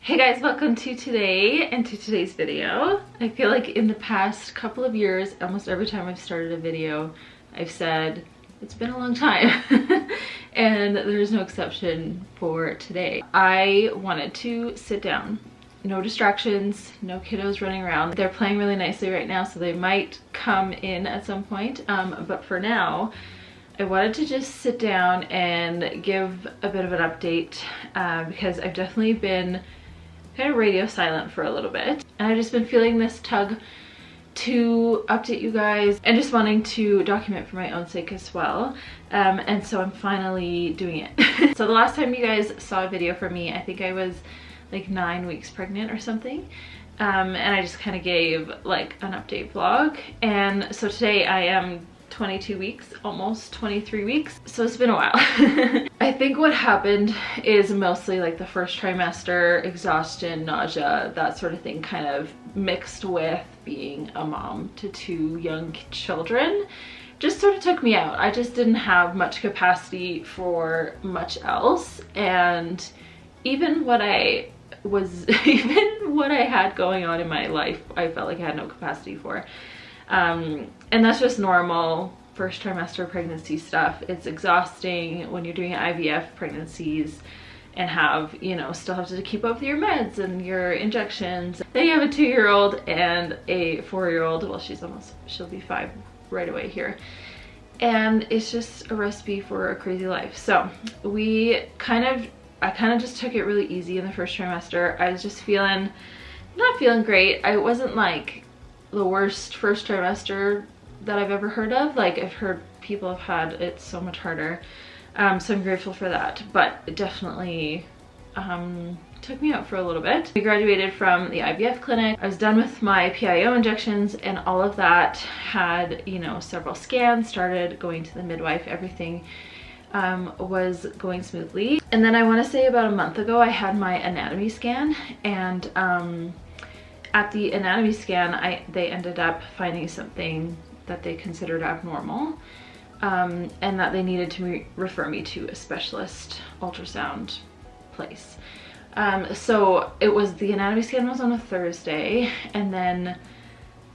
Hey guys, welcome to today and to today's video. I feel like in the past couple of years, almost every time I've started a video, I've said it's been a long time and there's no exception for today. I wanted to sit down, no distractions, no kiddos running around. They're playing really nicely right now, so they might come in at some point, but for now I wanted to just sit down and give a bit of an update because I've definitely been kind of radio silent for a little bit, and I've just been feeling this tug to update you guys and just wanting to document for my own sake as well, and so I'm finally doing it. So the last time you guys saw a video from me, I think I was like 9 weeks pregnant or something, and I just kind of gave like an update vlog, and so today I am 22 weeks, almost 23 weeks, so it's been a while. I think what happened is mostly like the first trimester, exhaustion, nausea, that sort of thing, kind of mixed with being a mom to 2 young children, just sort of took me out. I just didn't have much capacity for much else, and even what I had going on in my life, I felt like I had no capacity for. And that's just normal first trimester pregnancy stuff. It's exhausting when you're doing IVF pregnancies and have, you know, still have to keep up with your meds and your injections. Then you have a 2-year-old and a 4-year-old. Well, she'll be 5 right away here. And it's just a recipe for a crazy life. So I kind of just took it really easy in the first trimester. I was just not feeling great. I wasn't like the worst first trimester that I've ever heard of. Like, I've heard people have had it so much harder, so I'm grateful for that, but it definitely took me out for a little bit. We graduated from the IVF clinic. I was done with my PIO injections and all of that, had, you know, several scans, started going to the midwife, everything was going smoothly. And then I want to say about a month ago I had my anatomy scan, and at the anatomy scan, they ended up finding something that they considered abnormal, and that they needed to refer me to a specialist ultrasound place. So the anatomy scan was on a Thursday, and then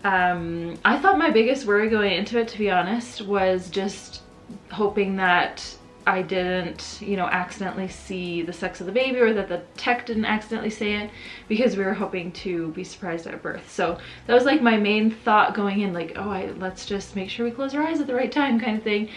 I thought my biggest worry going into it, to be honest, was just hoping that I didn't, you know, accidentally see the sex of the baby, or that the tech didn't accidentally say it, because we were hoping to be surprised at birth. So that was like my main thought going in, like, oh, let's just make sure we close our eyes at the right time, kind of thing.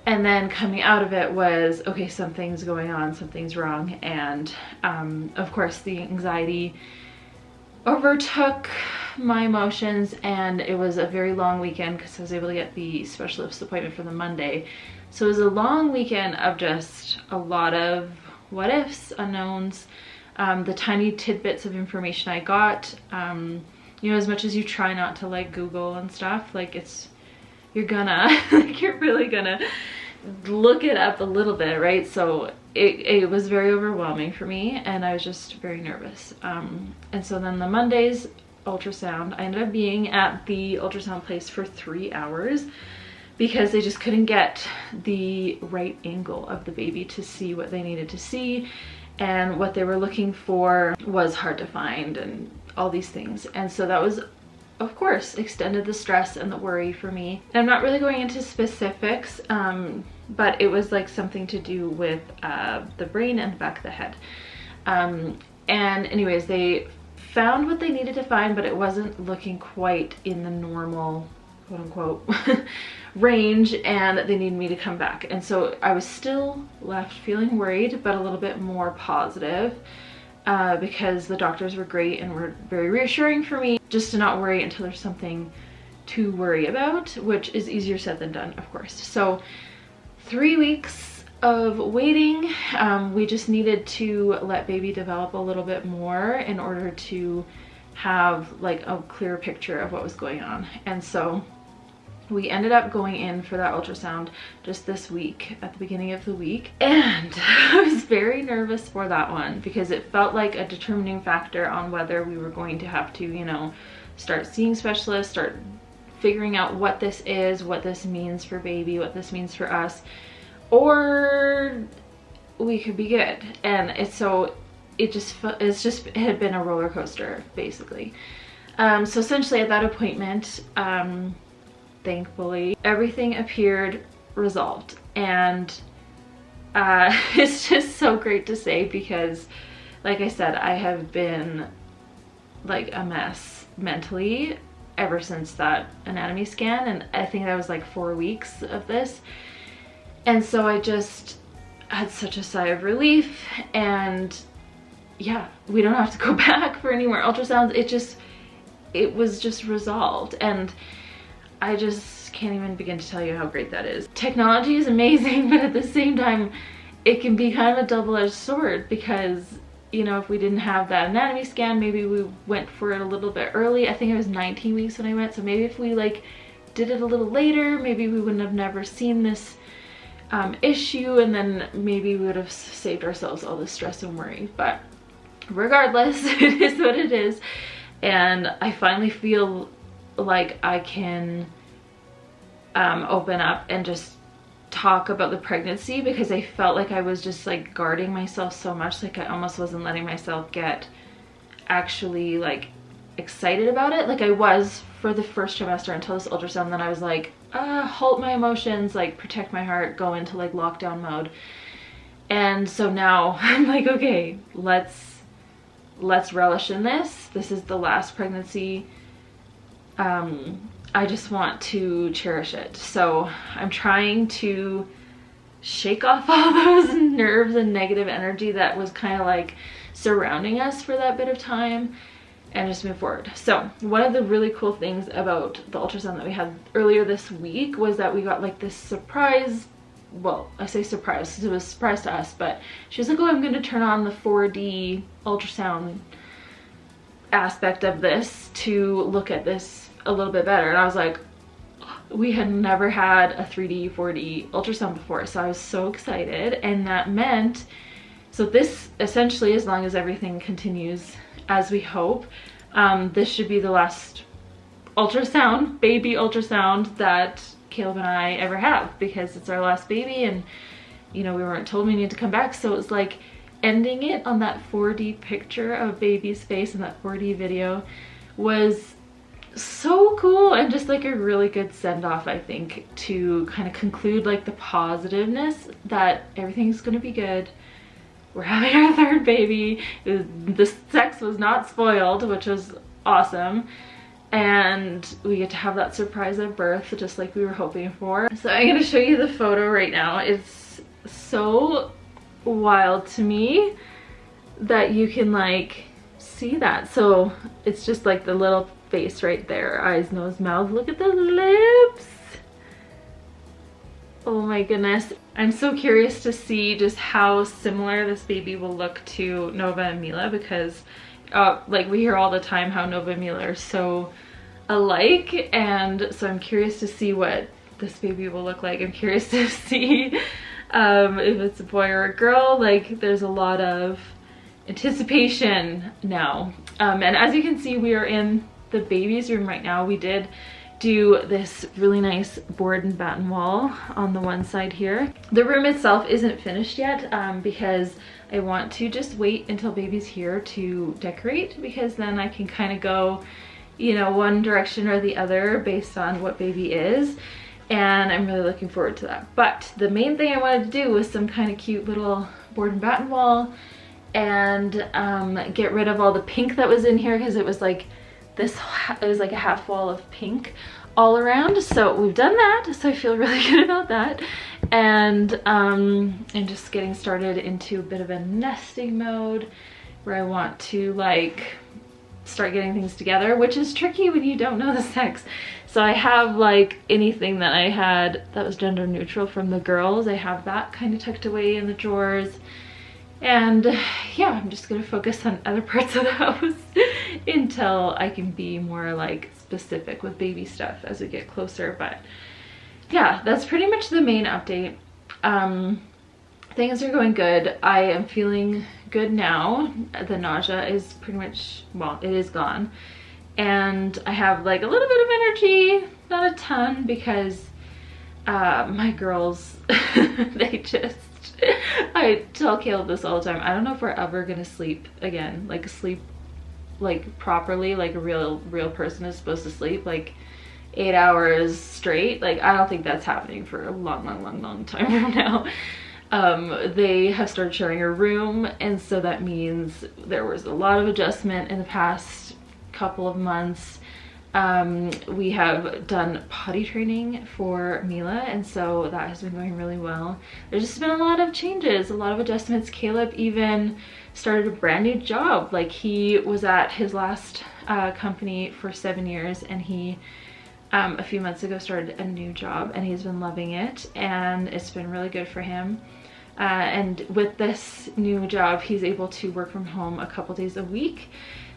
And then coming out of it was, okay, something's going on, something's wrong. And of course the anxiety overtook my emotions, and it was a very long weekend because I was able to get the specialist appointment for the Monday. So it was a long weekend of just a lot of what ifs, unknowns, the tiny tidbits of information I got. You know, as much as you try not to like Google and stuff, like you're really gonna look it up a little bit, right? So it was very overwhelming for me, and I was just very nervous. And so then the Monday's ultrasound, I ended up being at the ultrasound place for 3 hours because they just couldn't get the right angle of the baby to see what they needed to see, and what they were looking for was hard to find, and all these things. And so that was, of course, extended the stress and the worry for me. And I'm not really going into specifics, but it was like something to do with the brain and the back of the head. And anyways, they found what they needed to find, but it wasn't looking quite in the normal, quote unquote, range, and they needed me to come back. And so I was still left feeling worried, but a little bit more positive, because the doctors were great and were very reassuring for me just to not worry until there's something to worry about, which is easier said than done, of course. So 3 weeks of waiting. We just needed to let baby develop a little bit more in order to have like a clear picture of what was going on. And so we ended up going in for that ultrasound just this week, at the beginning of the week, and I was very nervous for that one because it felt like a determining factor on whether we were going to have to, you know, start seeing specialists, start figuring out what this is, what this means for baby, what this means for us, or we could be good. And it's so it had been a roller coaster basically. So essentially at that appointment, thankfully everything appeared resolved, and it's just so great to say, because like I said, I have been like a mess mentally ever since that anatomy scan, and I think that was like 4 weeks of this. And so I just had such a sigh of relief, and yeah, we don't have to go back for any more ultrasounds. It was just resolved, and I just can't even begin to tell you how great that is. Technology is amazing, but at the same time, it can be kind of a double-edged sword, because, you know, if we didn't have that anatomy scan, maybe we went for it a little bit early. I think it was 19 weeks when I went, so maybe if we like did it a little later, maybe we wouldn't have never seen this issue, and then maybe we would have saved ourselves all the stress and worry. But regardless, it is what it is, and I finally feel like I can open up and just talk about the pregnancy, because I felt like I was just like guarding myself so much, like I almost wasn't letting myself get actually like excited about it like I was for the first trimester until this ultrasound. Then I was like, halt my emotions, like protect my heart, go into like lockdown mode. And so now I'm like, okay, let's relish in this. This is the last pregnancy. I just want to cherish it. So I'm trying to shake off all those nerves and negative energy that was kind of like surrounding us for that bit of time, and just move forward. So one of the really cool things about the ultrasound that we had earlier this week was that we got like this surprise. Well, I say surprise because it was a surprise to us, but she was like, oh, I'm going to turn on the 4D ultrasound aspect of this to look at this a little bit better. And I was like, we had never had a 3D 4D ultrasound before, so I was so excited. And that meant, so this essentially, as long as everything continues as we hope, this should be the last ultrasound, baby ultrasound, that Caleb and I ever have, because it's our last baby, and you know, we weren't told we need to come back. So it was like ending it on that 4D picture of baby's face and that 4D video was so cool, and just like a really good send-off, I think, to kind of conclude like the positiveness that everything's gonna be good. We're having our third baby. The sex was not spoiled, which was awesome. And we get to have that surprise at birth, just like we were hoping for. So I'm gonna show you the photo right now. It's so wild to me that you can like see that. So it's just like the little face right there, eyes, nose, mouth. Look at the lips. Oh my goodness. I'm so curious to see just how similar this baby will look to Nova and Mila, because like we hear all the time how Nova and Mila are so alike, and so I'm curious to see what this baby will look like. I'm curious to see if it's a boy or a girl. Like there's a lot of anticipation now. And as you can see, we are in the baby's room right now. We did do this really nice board and batten wall on the one side here. The room itself isn't finished yet because I want to just wait until baby's here to decorate, because then I can kind of go, you know, one direction or the other based on what baby is, and I'm really looking forward to that. But the main thing I wanted to do was some kind of cute little board and batten wall, and get rid of all the pink that was in here, because it was like this, it was like a half wall of pink all around. So we've done that, so I feel really good about that. And just getting started into a bit of a nesting mode where I want to like start getting things together, which is tricky when you don't know the sex. So I have like anything that I had that was gender neutral from the girls, I have that kind of tucked away in the drawers. And yeah, I'm just gonna focus on other parts of the house until I can be more like specific with baby stuff as we get closer. But yeah, that's pretty much the main update. Things are going good. I am feeling good now. The nausea is pretty much, well, it is gone. And I have like a little bit of energy, not a ton, because my girls, they just I tell Caleb this all the time. I don't know if we're ever gonna sleep again, like sleep like properly, like a real person is supposed to sleep, like 8 hours straight. Like I don't think that's happening for a long time from now. They have started sharing a room, and so that means there was a lot of adjustment in the past couple of months. We have done potty training for Mila, and so that has been going really well. There's just been a lot of changes, a lot of adjustments. Caleb even started a brand new job. Like he was at his last company for 7 years, and he a few months ago started a new job, and he's been loving it, and it's been really good for him. And with this new job, he's able to work from home a couple days a week.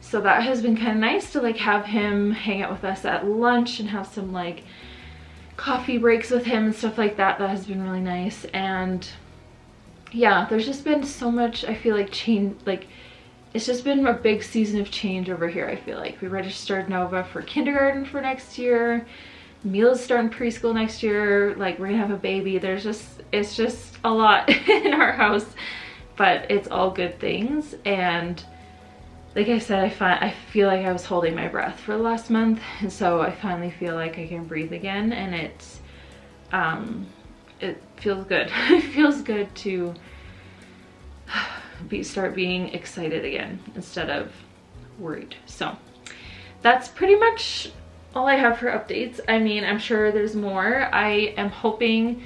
So that has been kind of nice to like have him hang out with us at lunch and have some like coffee breaks with him and stuff like that. That has been really nice. And yeah, there's just been so much, I feel like, change. Like it's just been a big season of change over here. I feel like we registered Nova for kindergarten for next year. Mila's starting preschool next year. Like we're gonna have a baby. It's just a lot in our house, but it's all good things. And like I said, I feel like I was holding my breath for the last month, and so I finally feel like I can breathe again, and it feels good. It feels good to start being excited again instead of worried. So that's pretty much all I have for updates. I mean, I'm sure there's more. I am hoping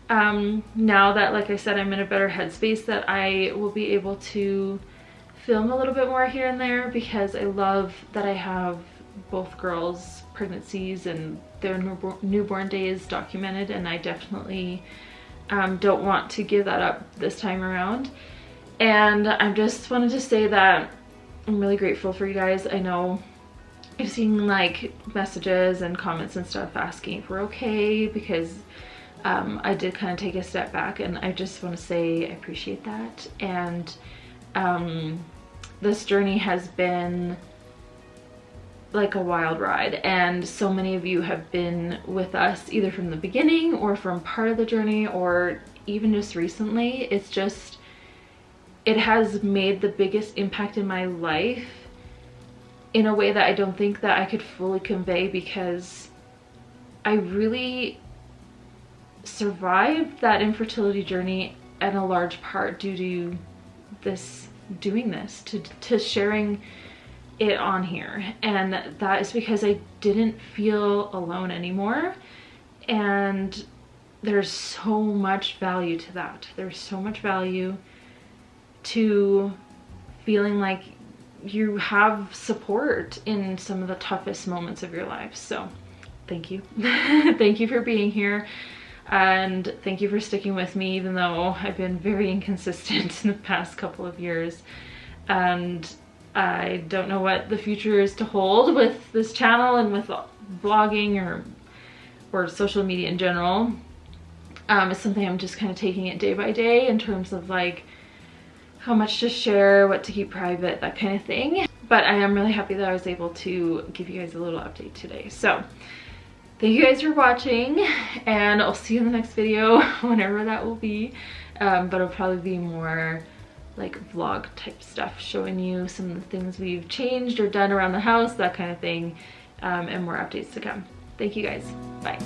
now that, like I said, I'm in a better headspace, that I will be able to film a little bit more here and there, because I love that I have both girls' pregnancies and their newborn days documented, and I definitely don't want to give that up this time around. And I just wanted to say that I'm really grateful for you guys. I know I've seen like messages and comments and stuff asking if we're okay, because I did kind of take a step back, and I just want to say I appreciate that. And this journey has been like a wild ride, and so many of you have been with us either from the beginning or from part of the journey, or even just recently. It's just, it has made the biggest impact in my life in a way that I don't think that I could fully convey, because I really survived that infertility journey in a large part due to this, doing this, to sharing it on here. And that is because I didn't feel alone anymore, and there's so much value to that. There's so much value to feeling like you have support in some of the toughest moments of your life. So thank you. Thank you for being here, and thank you for sticking with me, even though I've been very inconsistent in the past couple of years. And I don't know what the future is to hold with this channel and with vlogging or social media in general. It's something I'm just kind of taking it day by day in terms of like how much to share, what to keep private, that kind of thing. But I am really happy that I was able to give you guys a little update today. So thank you guys for watching, and I'll see you in the next video, whenever that will be. But it'll probably be more like vlog type stuff, showing you some of the things we've changed or done around the house, that kind of thing, and more updates to come. Thank you guys. Bye.